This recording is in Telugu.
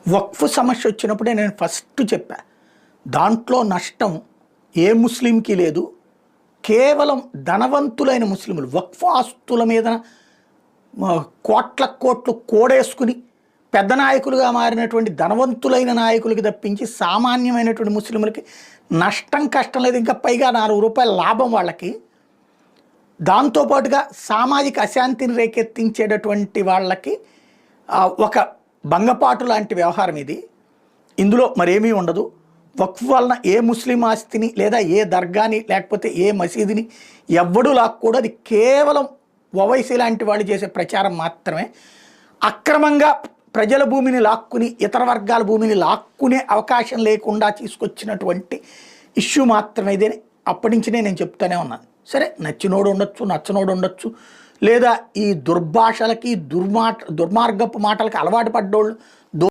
వక్ఫ్ సమస్య వచ్చినప్పుడే నేను ఫస్ట్ చెప్పా, దాంట్లో నష్టం ఏ ముస్లింకి లేదు, కేవలం ధనవంతులైన ముస్లింలు వక్ఫ్ ఆస్తుల మీద కోట్ల కోట్లు కోడేసుకుని పెద్ద నాయకులుగా మారినటువంటి ధనవంతులైన నాయకులకి తప్పించి సామాన్యమైనటువంటి ముస్లింలకి నష్టం కష్టం లేదు. ఇంకా పైగా ₹4 లాభం వాళ్ళకి. దాంతోపాటుగా సామాజిక అశాంతిని రేకెత్తించేటటువంటి వాళ్ళకి ఒక భంగపాటు లాంటి వ్యవహారం ఇది. ఇందులో మరేమీ ఉండదు. వక్ఫ్ వలన ఏ ముస్లిం ఆస్తిని లేదా ఏ దర్గాని లేకపోతే ఏ మసీదుని ఎవ్వడూ లాక్కూడదు. అది కేవలం ఓవైసీ లాంటి వాళ్ళు చేసే ప్రచారం మాత్రమే. అక్రమంగా ప్రజల భూమిని లాక్కుని ఇతర వర్గాల భూమిని లాక్కునే అవకాశం లేకుండా తీసుకొచ్చినటువంటి ఇష్యూ మాత్రమే ఇదే. అప్పటి నుంచినే నేను చెప్తూనే ఉన్నాను. సరే, నచ్చినోడు ఉండొచ్చు, నచ్చనోడు ఉండొచ్చు, లేదా ఈ దుర్భాషలకి దుర్మార్గపు మాటలకి అలవాటు పడ్డోళ్ళు